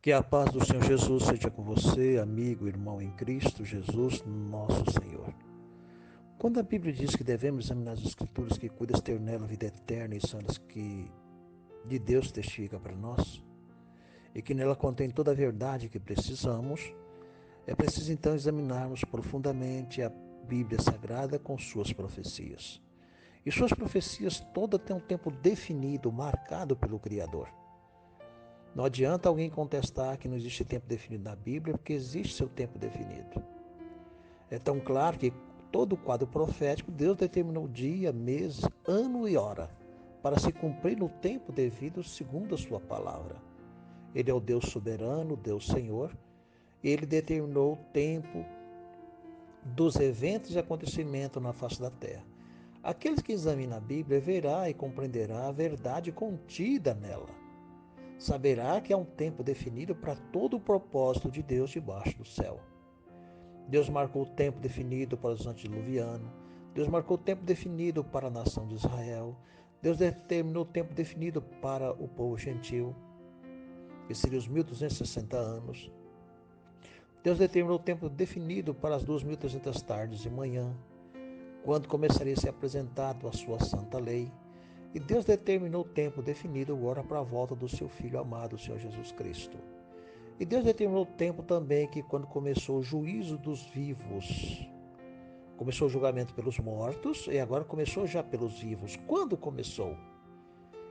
Que a paz do Senhor Jesus seja com você, amigo, irmão em Cristo Jesus, nosso Senhor. Quando a Bíblia diz que devemos examinar as Escrituras, que cuidas ter nela a vida eterna e são as que de Deus testifica para nós, e que nela contém toda a verdade que precisamos, é preciso então examinarmos profundamente a Bíblia Sagrada com suas profecias. E suas profecias todas têm um tempo definido, marcado pelo Criador. Não adianta alguém contestar que não existe tempo definido na Bíblia, porque existe seu tempo definido. É tão claro que todo o quadro profético, Deus determinou dia, mês, ano e hora, para se cumprir no tempo devido segundo a sua palavra. Ele é o Deus soberano, o Deus Senhor, e ele determinou o tempo dos eventos e acontecimentos na face da terra. Aqueles que examinam a Bíblia verá e compreenderá a verdade contida nela. Saberá que há um tempo definido para todo o propósito de Deus debaixo do céu. Deus marcou o tempo definido para os antediluvianos. Deus marcou o tempo definido para a nação de Israel. Deus determinou o tempo definido para o povo gentil, que seria os 1260 anos. Deus determinou o tempo definido para as 2300 tardes e manhã, quando começaria a ser apresentado a sua santa lei. E Deus determinou o tempo definido agora para a volta do seu Filho amado, o Senhor Jesus Cristo. E Deus determinou o tempo também que quando começou o juízo dos vivos, começou o julgamento pelos mortos e agora começou já pelos vivos. Quando começou?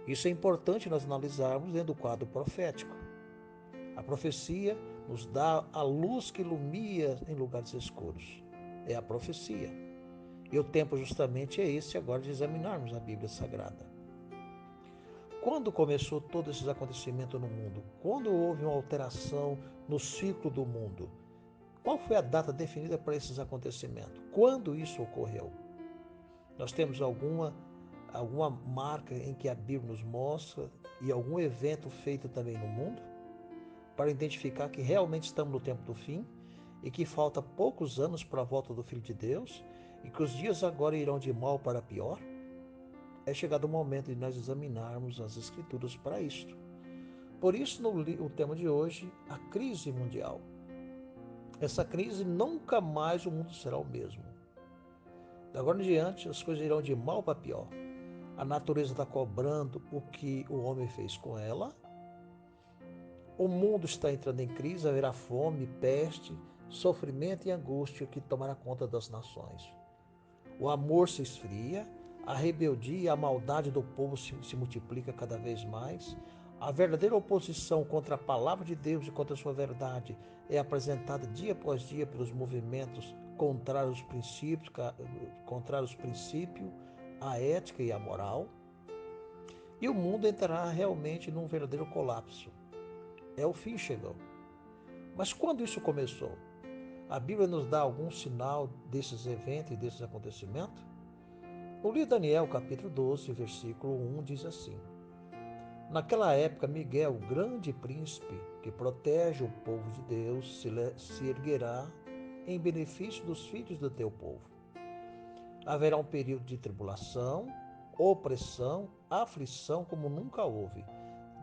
Isso é importante nós analisarmos dentro do quadro profético. A profecia nos dá a luz que ilumina em lugares escuros. É a profecia. E o tempo justamente é esse agora de examinarmos a Bíblia Sagrada. Quando começou todos esses acontecimentos no mundo? Quando houve uma alteração no ciclo do mundo? Qual foi a data definida para esses acontecimentos? Quando isso ocorreu? Nós temos alguma marca em que a Bíblia nos mostra e algum evento feito também no mundo para identificar que realmente estamos no tempo do fim e que falta poucos anos para a volta do Filho de Deus e que os dias agora irão de mal para pior? É chegado o momento de nós examinarmos as Escrituras para isto. Por isso, o tema de hoje, a crise mundial. Essa crise, nunca mais o mundo será o mesmo. De agora em diante, as coisas irão de mal para pior. A natureza está cobrando o que o homem fez com ela. O mundo está entrando em crise, haverá fome, peste, sofrimento e angústia que tomará conta das nações. O amor se esfria, a rebeldia e a maldade do povo se multiplica cada vez mais. A verdadeira oposição contra a palavra de Deus e contra a sua verdade é apresentada dia após dia pelos movimentos contrários aos princípios, à ética e à moral. E o mundo entrará realmente num verdadeiro colapso. É o fim chegou. Mas quando isso começou? A Bíblia nos dá algum sinal desses eventos e desses acontecimentos? O livro de Daniel, capítulo 12, versículo 1, diz assim: Naquela época, Miguel, o grande príncipe que protege o povo de Deus, se erguerá em benefício dos filhos do teu povo. Haverá um período de tribulação, opressão, aflição como nunca houve,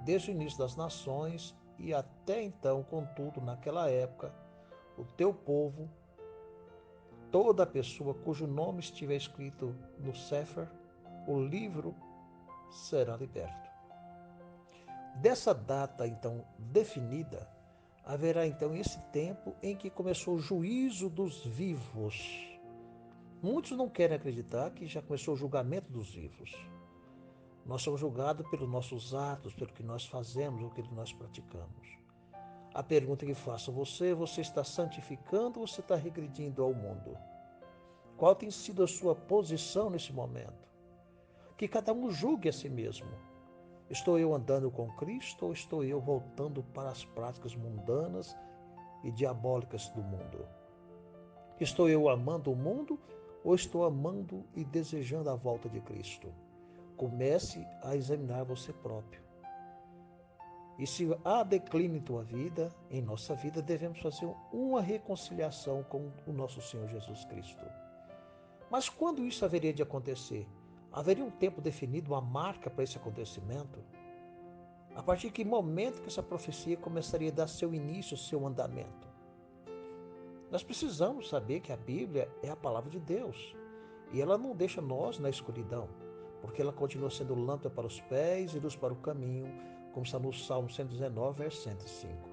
desde o início das nações e até então, contudo, naquela época, o teu povo, toda pessoa cujo nome estiver escrito no Sefer, o livro, será liberto. Dessa data, então, definida, haverá então esse tempo em que começou o juízo dos vivos. Muitos não querem acreditar que já começou o julgamento dos vivos. Nós somos julgados pelos nossos atos, pelo que nós fazemos, o que nós praticamos. A pergunta que faço a você: você está santificando ou você está regredindo ao mundo? Qual tem sido a sua posição nesse momento? Que cada um julgue a si mesmo. Estou eu andando com Cristo ou estou eu voltando para as práticas mundanas e diabólicas do mundo? Estou eu amando o mundo ou estou amando e desejando a volta de Cristo? Comece a examinar você próprio. E se há declínio em tua vida, em nossa vida, devemos fazer uma reconciliação com o nosso Senhor Jesus Cristo. Mas quando isso haveria de acontecer? Haveria um tempo definido, uma marca para esse acontecimento? A partir de que momento que essa profecia começaria a dar seu início, seu andamento? Nós precisamos saber que a Bíblia é a palavra de Deus e ela não deixa nós na escuridão, porque ela continua sendo lâmpada para os pés e luz para o caminho, como está no Salmo 119, verso 105.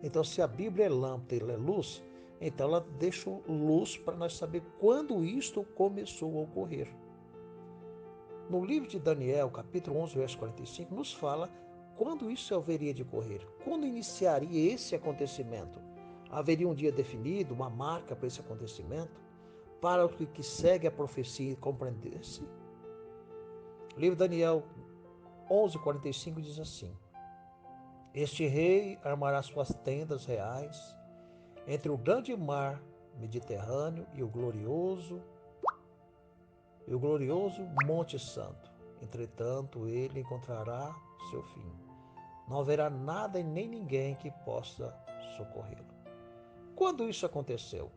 Então, se a Bíblia é lâmpada e ela é luz, então ela deixa luz para nós saber quando isto começou a ocorrer. No livro de Daniel, capítulo 11, verso 45, nos fala quando isso haveria de ocorrer, quando iniciaria esse acontecimento. Haveria um dia definido, uma marca para esse acontecimento, para o que segue a profecia compreender-se? O livro de Daniel 11, 45 diz assim: Este rei armará suas tendas reais entre o grande mar Mediterrâneo e o glorioso Monte Santo. Entretanto, ele encontrará seu fim. Não haverá nada e nem ninguém que possa socorrê-lo. Quando isso aconteceu?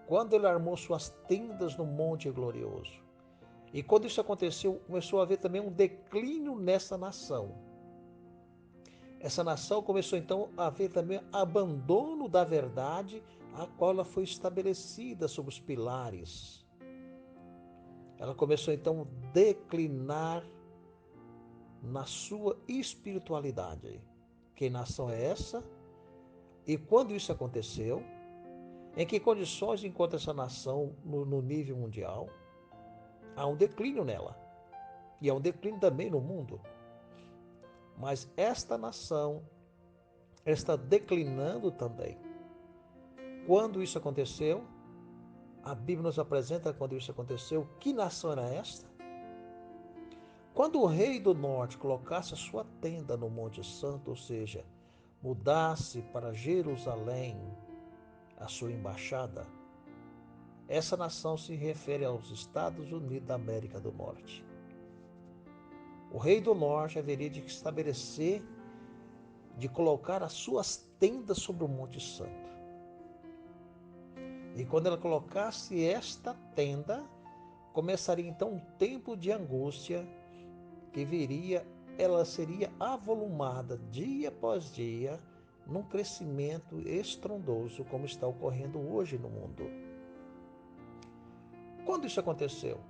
Quando ele armou suas tendas no Monte Glorioso. E quando isso aconteceu, começou a haver também um declínio nessa nação. Essa nação começou então a haver também abandono da verdade, a qual ela foi estabelecida sobre os pilares. Ela começou então a declinar na sua espiritualidade. Que nação é essa? E quando isso aconteceu, em que condições encontra essa nação no nível mundial? Há um declínio nela. E há um declínio também no mundo. Mas esta nação está declinando também. Quando isso aconteceu, a Bíblia nos apresenta quando isso aconteceu. Que nação era esta? Quando o rei do norte colocasse a sua tenda no Monte Santo, ou seja, mudasse para Jerusalém a sua embaixada, essa nação se refere aos Estados Unidos da América do Norte. O rei do norte haveria de estabelecer, de colocar as suas tendas sobre o Monte Santo. E quando ela colocasse esta tenda, começaria então um tempo de angústia que viria, ela seria avolumada dia após dia num crescimento estrondoso como está ocorrendo hoje no mundo. Quando isso aconteceu?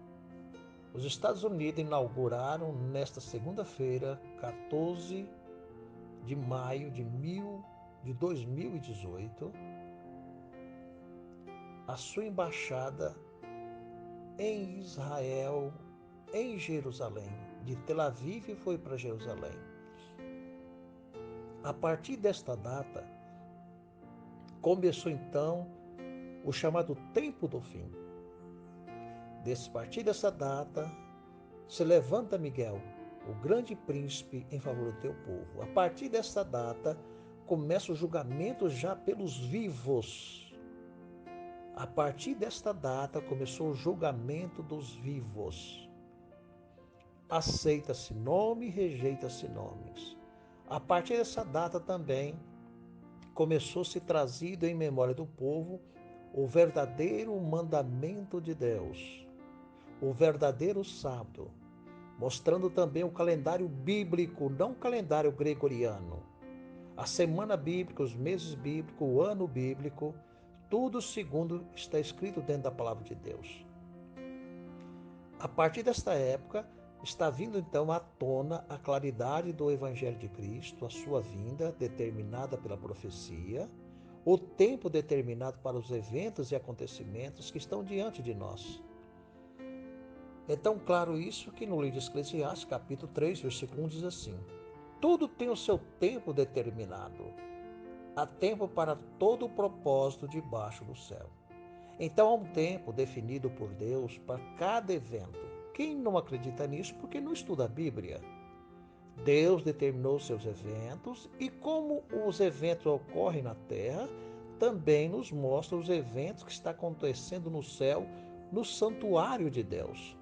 Os Estados Unidos inauguraram nesta segunda-feira, 14 de maio de 2018, a sua embaixada em Israel, em Jerusalém. De Tel Aviv foi para Jerusalém. A partir desta data, começou então o chamado tempo do fim. A partir dessa data, se levanta Miguel, o grande príncipe em favor do teu povo. A partir dessa data, começa o julgamento já pelos vivos. A partir desta data, começou o julgamento dos vivos. Aceita-se nome, rejeita-se nomes. A partir dessa data também, começou a ser trazido em memória do povo o verdadeiro mandamento de Deus, o verdadeiro sábado, mostrando também o calendário bíblico, não o calendário gregoriano. A semana bíblica, os meses bíblicos, o ano bíblico, tudo segundo está escrito dentro da palavra de Deus. A partir desta época, está vindo então à tona a claridade do Evangelho de Cristo, a sua vinda determinada pela profecia, o tempo determinado para os eventos e acontecimentos que estão diante de nós. É tão claro isso que no livro de Eclesiastes, capítulo 3, versículo 1 diz assim: Tudo tem o seu tempo determinado. Há tempo para todo o propósito debaixo do céu. Então há um tempo definido por Deus para cada evento. Quem não acredita nisso porque não estuda a Bíblia? Deus determinou seus eventos e como os eventos ocorrem na terra, também nos mostra os eventos que estão acontecendo no céu, no santuário de Deus.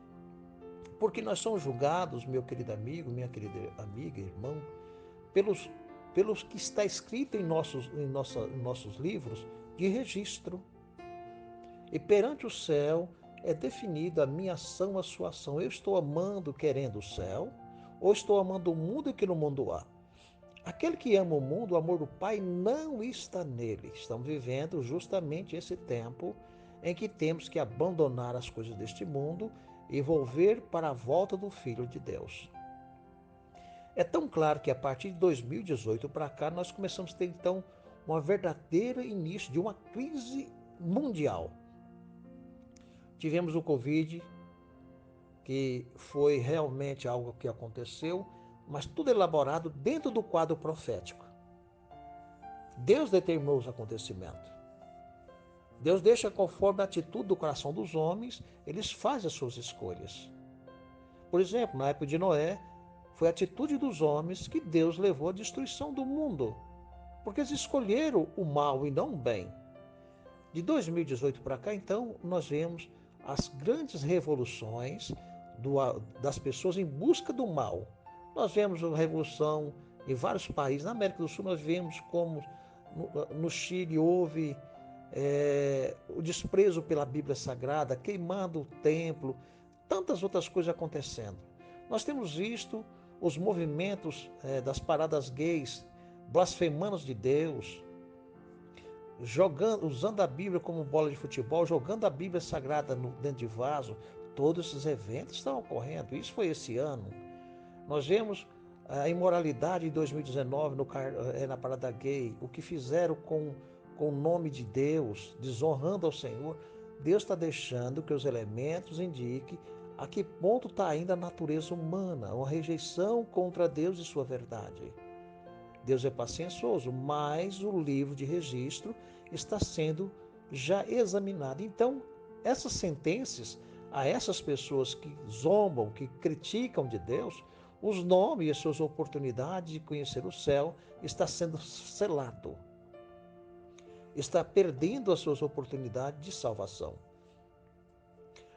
Porque nós somos julgados, meu querido amigo, minha querida amiga, irmão, pelos que está escrito em nossos livros de registro. E perante o céu é definida a minha ação, a sua ação. Eu estou amando, querendo o céu, ou estou amando o mundo que no mundo há? Aquele que ama o mundo, o amor do Pai não está nele. Estamos vivendo justamente esse tempo em que temos que abandonar as coisas deste mundo e volver para a volta do Filho de Deus. É tão claro que a partir de 2018 para cá, nós começamos a ter então uma verdadeira início de uma crise mundial. Tivemos o Covid, que foi realmente algo que aconteceu, mas tudo elaborado dentro do quadro profético. Deus determinou os acontecimentos. Deus deixa conforme a atitude do coração dos homens, eles fazem as suas escolhas. Por exemplo, na época de Noé, foi a atitude dos homens que Deus levou à destruição do mundo, porque eles escolheram o mal e não o bem. De 2018 para cá, então, nós vemos as grandes revoluções das pessoas em busca do mal. Nós vemos a revolução em vários países. Na América do Sul, nós vemos como no Chile houve o desprezo pela Bíblia Sagrada, queimando o templo, tantas outras coisas acontecendo. Nós temos visto os movimentos das paradas gays, blasfemando de Deus, usando a Bíblia como bola de futebol, jogando a Bíblia Sagrada dentro de vaso. Todos esses eventos estão ocorrendo. Isso foi esse ano. Nós vemos a imoralidade em 2019 na parada gay, o que fizeram com o nome de Deus, desonrando ao Senhor. Deus está deixando que os elementos indiquem a que ponto está ainda a natureza humana, uma rejeição contra Deus e sua verdade. Deus é paciencioso, mas o livro de registro está sendo já examinado. Então, essas sentenças a essas pessoas que zombam, que criticam de Deus, os nomes e as suas oportunidades de conhecer o céu está sendo selado. Está perdendo as suas oportunidades de salvação.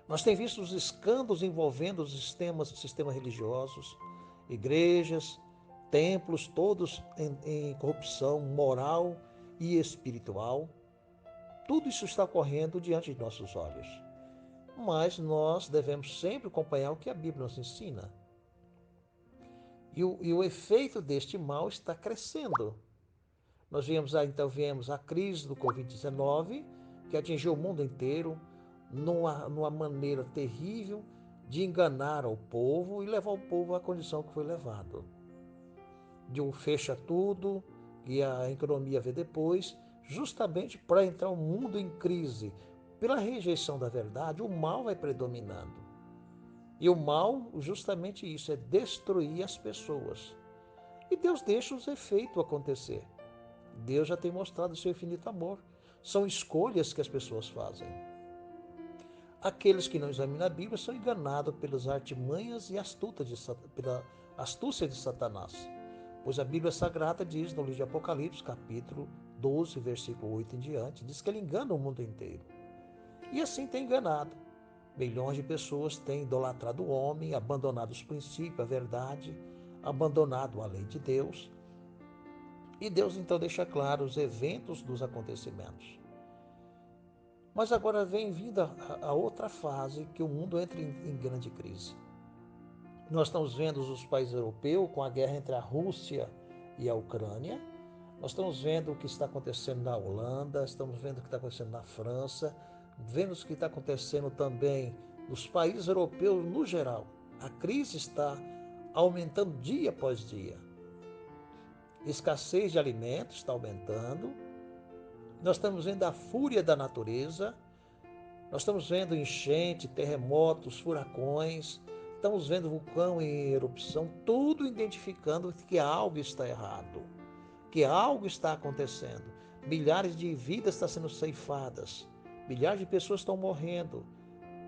Nós temos visto os escândalos envolvendo os sistemas religiosos, igrejas, templos, todos em corrupção moral e espiritual. Tudo isso está ocorrendo diante de nossos olhos. Mas nós devemos sempre acompanhar o que a Bíblia nos ensina. E o efeito deste mal está crescendo. Nós viemos a crise do Covid-19, que atingiu o mundo inteiro, numa maneira terrível de enganar o povo e levar o povo à condição que foi levado. De um fecha tudo e a economia vê depois, justamente para entrar o mundo em crise. Pela rejeição da verdade, o mal vai predominando. E o mal, justamente isso, é destruir as pessoas. E Deus deixa os efeitos acontecer. Deus já tem mostrado o seu infinito amor. São escolhas que as pessoas fazem. Aqueles que não examinam a Bíblia são enganados pelas artimanhas e pela astúcia de Satanás. Pois a Bíblia Sagrada diz no livro de Apocalipse, capítulo 12, versículo 8 em diante, diz que ele engana o mundo inteiro. E assim tem enganado. Milhões de pessoas têm idolatrado o homem, abandonado os princípios, a verdade, abandonado a lei de Deus. E Deus então deixa claro os eventos dos acontecimentos. Mas agora vem vindo a outra fase que o mundo entra em grande crise. Nós estamos vendo os países europeus com a guerra entre a Rússia e a Ucrânia. Nós estamos vendo o que está acontecendo na Holanda, estamos vendo o que está acontecendo na França, vemos o que está acontecendo também nos países europeus no geral. A crise está aumentando dia após dia. Escassez de alimentos está aumentando. Nós estamos vendo a fúria da natureza. Nós estamos vendo enchente, terremotos, furacões. Estamos vendo vulcão em erupção, tudo identificando que algo está errado, que algo está acontecendo. Milhares de vidas estão sendo ceifadas. Milhares de pessoas estão morrendo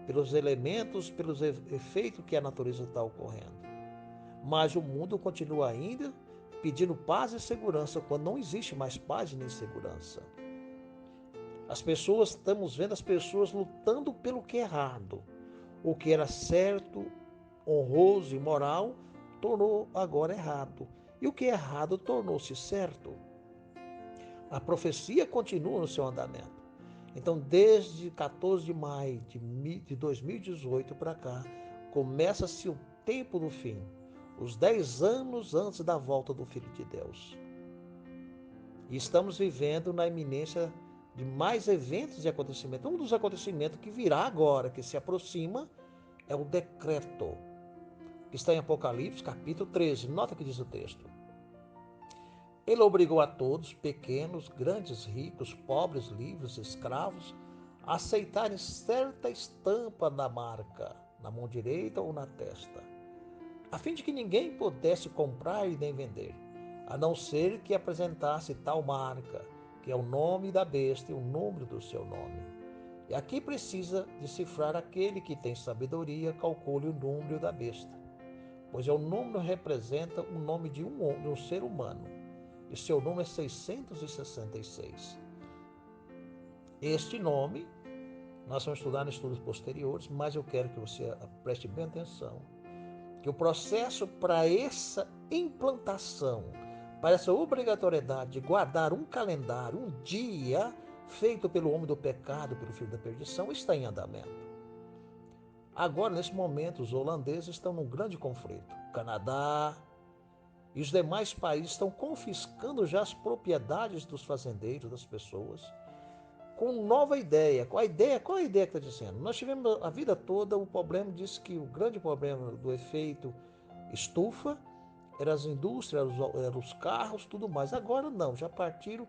pelos elementos, pelos efeitos que a natureza está ocorrendo. Mas o mundo continua ainda pedindo paz e segurança, quando não existe mais paz nem segurança. Estamos vendo as pessoas lutando pelo que é errado. O que era certo, honroso e moral, tornou agora errado. E o que é errado tornou-se certo. A profecia continua no seu andamento. Então, desde 14 de maio de 2018 para cá, começa-se o tempo do fim. os 10 anos antes da volta do Filho de Deus. E estamos vivendo na iminência de mais eventos e acontecimentos. Um dos acontecimentos que virá agora, que se aproxima, é o decreto, que está em Apocalipse, capítulo 13. Nota o que diz o texto. Ele obrigou a todos, pequenos, grandes, ricos, pobres, livres, escravos, a aceitarem certa estampa na marca, na mão direita ou na testa, a fim de que ninguém pudesse comprar e nem vender, a não ser que apresentasse tal marca, que é o nome da besta e o número do seu nome. E aqui precisa decifrar aquele que tem sabedoria, calcule o número da besta, pois o número representa o nome de um ser humano, e seu número é 666. Este nome, nós vamos estudar em estudos posteriores, mas eu quero que você preste bem atenção, que o processo para essa implantação, para essa obrigatoriedade de guardar um calendário, um dia feito pelo homem do pecado, pelo filho da perdição, está em andamento. Agora, nesse momento, os holandeses estão num grande conflito. O Canadá e os demais países estão confiscando já as propriedades dos fazendeiros, das pessoas, com nova ideia. Qual a ideia que está dizendo? Nós tivemos a vida toda o problema, disse que o grande problema do efeito estufa eram as indústrias, eram os carros, tudo mais. Agora não, já partiram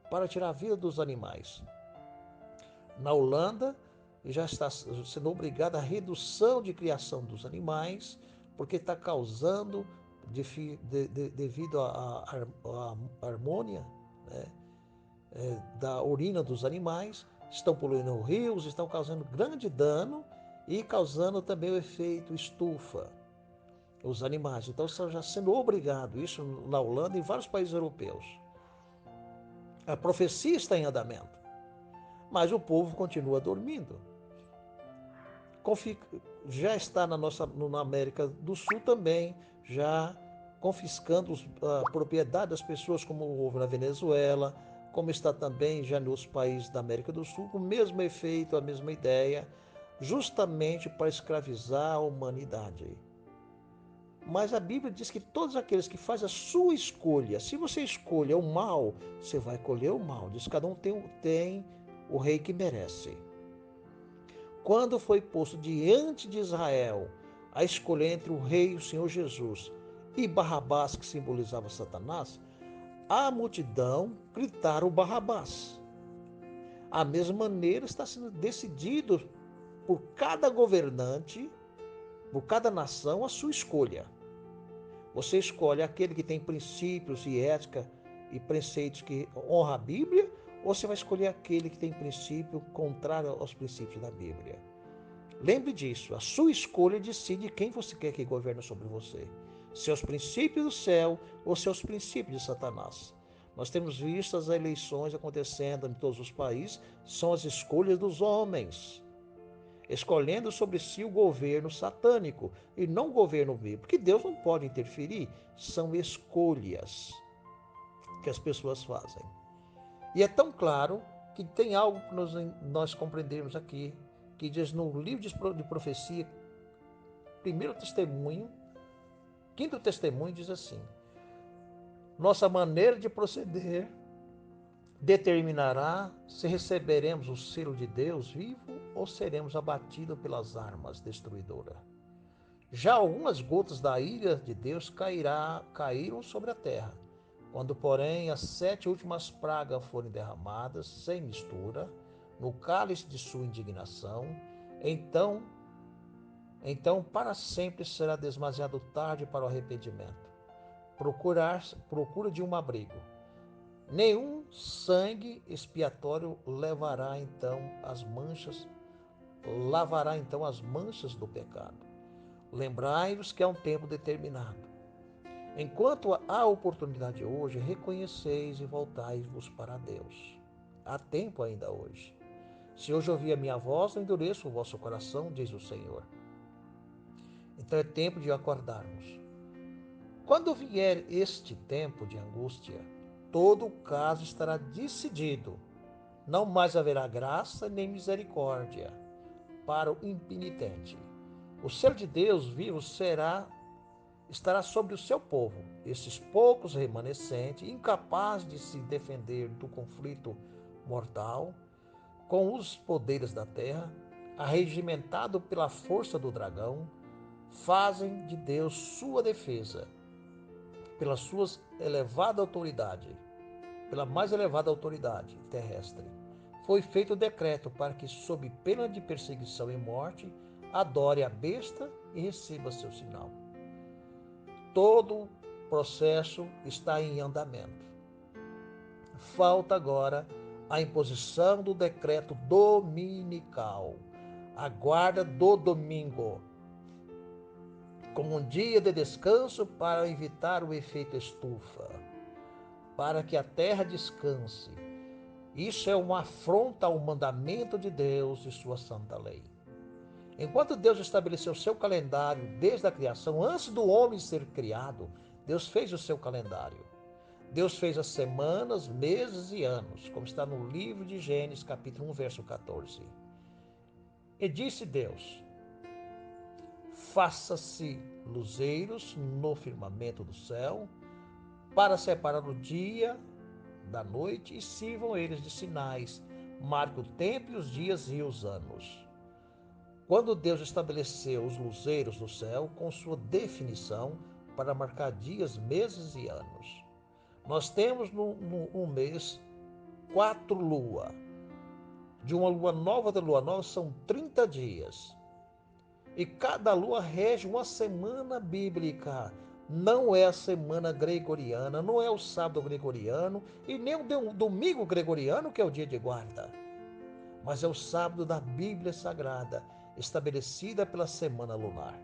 para tirar a vida dos animais. Na Holanda, já está sendo obrigada a redução de criação dos animais, porque está causando, devido à harmonia, né, da urina dos animais, estão poluindo rios, estão causando grande dano e causando também o efeito estufa, os animais. Então estão já sendo obrigados, isso na Holanda e em vários países europeus. A profecia está em andamento, mas o povo continua dormindo. Já está na América do Sul também, já confiscando a propriedade das pessoas, como houve na Venezuela, como está também já nos países da América do Sul, com o mesmo efeito, a mesma ideia, justamente para escravizar a humanidade. Mas a Bíblia diz que todos aqueles que fazem a sua escolha, se você escolhe o mal, você vai colher o mal. Diz que cada um tem o rei que merece. Quando foi posto diante de Israel a escolha entre o rei, o Senhor Jesus, e Barrabás, que simbolizava Satanás, a multidão gritaram Barrabás. A mesma maneira está sendo decidido por cada governante, por cada nação, a sua escolha. Você escolhe aquele que tem princípios e ética e preceitos que honra a Bíblia, ou você vai escolher aquele que tem princípio contrário aos princípios da Bíblia? Lembre disso, a sua escolha decide quem você quer que governe sobre você. Seus princípios do céu ou seus princípios de Satanás. Nós temos visto as eleições acontecendo em todos os países, são as escolhas dos homens, escolhendo sobre si o governo satânico e não o governo bíblico, porque Deus não pode interferir, são escolhas que as pessoas fazem. E é tão claro que tem algo que nós compreendemos aqui, que diz no livro de profecia, primeiro testemunho, quinto testemunho, diz assim: nossa maneira de proceder determinará se receberemos o selo de Deus vivo ou seremos abatidos pelas armas destruidoras. Já algumas gotas da ira de Deus caíram sobre a terra. Quando, porém, as 7 últimas pragas forem derramadas, sem mistura, no cálice de sua indignação, então para sempre será demasiado tarde para o arrependimento. Procura de um abrigo. Nenhum sangue expiatório lavará então as manchas do pecado. Lembrai-vos que há um tempo determinado. Enquanto há oportunidade hoje, reconheceis e voltai-vos para Deus. Há tempo ainda hoje. Se hoje ouvir a minha voz, não endureça o vosso coração, diz o Senhor. Então é tempo de acordarmos. Quando vier este tempo de angústia, todo o caso estará decidido. Não mais haverá graça nem misericórdia para o impenitente. O selo de Deus vivo estará sobre o seu povo, esses poucos remanescentes, incapazes de se defender do conflito mortal, com os poderes da terra, arregimentado pela força do dragão, fazem de Deus sua defesa, pela sua elevada autoridade, pela mais elevada autoridade terrestre. Foi feito o decreto para que, sob pena de perseguição e morte, adore a besta e receba seu sinal. Todo o processo está em andamento. Falta agora a imposição do decreto dominical, a guarda do domingo, como um dia de descanso para evitar o efeito estufa, para que a terra descanse. Isso é uma afronta ao mandamento de Deus e sua santa lei. Enquanto Deus estabeleceu o seu calendário desde a criação, antes do homem ser criado, Deus fez o seu calendário. Deus fez as semanas, meses e anos, como está no livro de Gênesis, capítulo 1, verso 14. E disse Deus: faça-se luzeiros no firmamento do céu, para separar o dia da noite, e sirvam eles de sinais, marque o tempo e os dias e os anos. Quando Deus estabeleceu os luzeiros do céu com sua definição para marcar dias, meses e anos. Nós temos no mês 4 luas. De uma lua nova da lua nova são 30 dias. E cada lua rege uma semana bíblica. Não é a semana gregoriana, não é o sábado gregoriano e nem o domingo gregoriano, que é o dia de guarda. Mas é o sábado da Bíblia Sagrada, estabelecida pela semana lunar.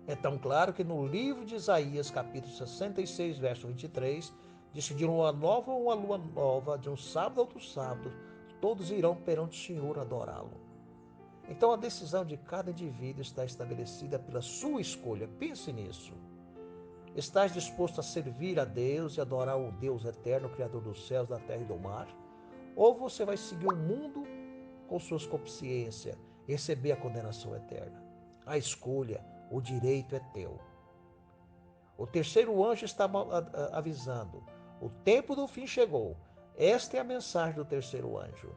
É tão claro que no livro de Isaías, capítulo 66, verso 23, diz que de uma lua nova, de um sábado a outro sábado, todos irão perante o Senhor adorá-lo. Então a decisão de cada indivíduo está estabelecida pela sua escolha. Pense nisso. Estás disposto a servir a Deus e adorar o Deus eterno, Criador dos céus, da terra e do mar? Ou você vai seguir o mundo com suas consciências e receber a condenação eterna? A escolha, o direito é teu. O terceiro anjo estava avisando: o tempo do fim chegou. Esta é a mensagem do terceiro anjo.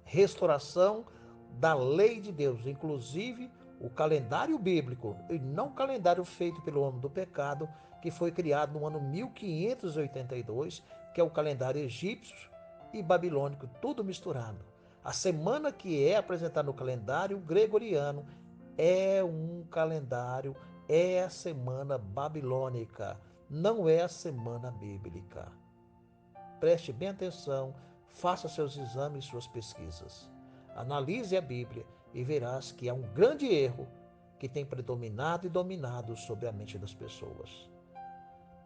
Restauração da lei de Deus, inclusive o calendário bíblico, e não o calendário feito pelo homem do pecado, que foi criado no ano 1582, que é o calendário egípcio e babilônico, tudo misturado. A semana que é apresentada no calendário gregoriano é um calendário, é a semana babilônica, não é a semana bíblica. Preste bem atenção, faça seus exames e suas pesquisas. Analise a Bíblia e verás que há um grande erro que tem predominado e dominado sobre a mente das pessoas.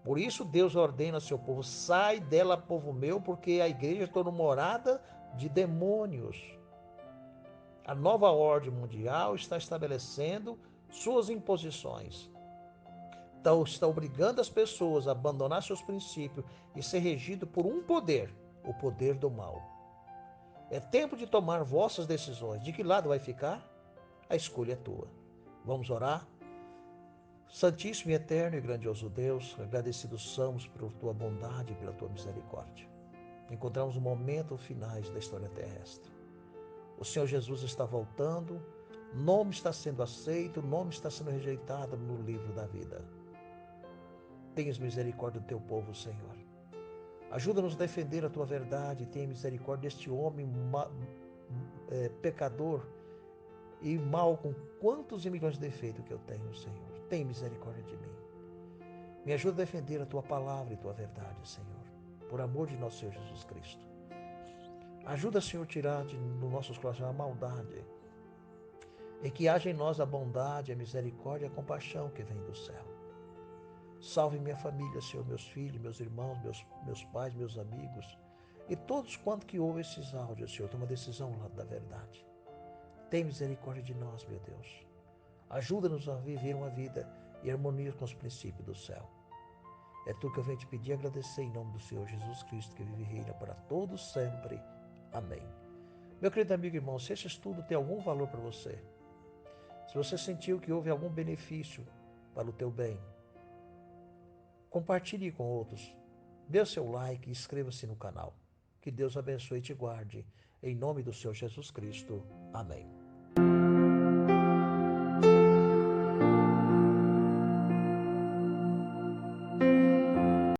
Por isso Deus ordena ao seu povo: sai dela, povo meu, porque a igreja tornou morada de demônios. A nova ordem mundial está estabelecendo suas imposições. Então, está obrigando as pessoas a abandonar seus princípios e ser regido por um poder, o poder do mal. É tempo de tomar vossas decisões. De que lado vai ficar? A escolha é tua. Vamos orar? Santíssimo e eterno e grandioso Deus, agradecidos somos por tua bondade e pela tua misericórdia. Encontramos momentos finais da história terrestre. O Senhor Jesus está voltando, nome está sendo aceito, nome está sendo rejeitado no livro da vida. Tenhas misericórdia do teu povo, Senhor. Ajuda-nos a defender a tua verdade. Tenha misericórdia deste homem pecador e mal, com quantos e milhões de defeitos que eu tenho, Senhor. Tenha misericórdia de mim. Me ajuda a defender a tua palavra e a tua verdade, Senhor, por amor de nosso Senhor Jesus Cristo. Ajuda, Senhor, a tirar do nossos corações a maldade e que haja em nós a bondade, a misericórdia e a compaixão que vem do céu. Salve minha família, Senhor, meus filhos, meus irmãos, meus pais, meus amigos e todos quantos que ouvem esses áudios, Senhor. Toma decisão lá da verdade. Tem misericórdia de nós, meu Deus. Ajuda-nos a viver uma vida em harmonia com os princípios do céu. É tu que eu venho te pedir e agradecer em nome do Senhor Jesus Cristo, que vive e reina para todos sempre. Amém. Meu querido amigo e irmão, se esse estudo tem algum valor para você, se você sentiu que houve algum benefício para o teu bem. Compartilhe com outros. Dê o seu like e inscreva-se no canal. Que Deus abençoe e te guarde. Em nome do Senhor Jesus Cristo. Amém.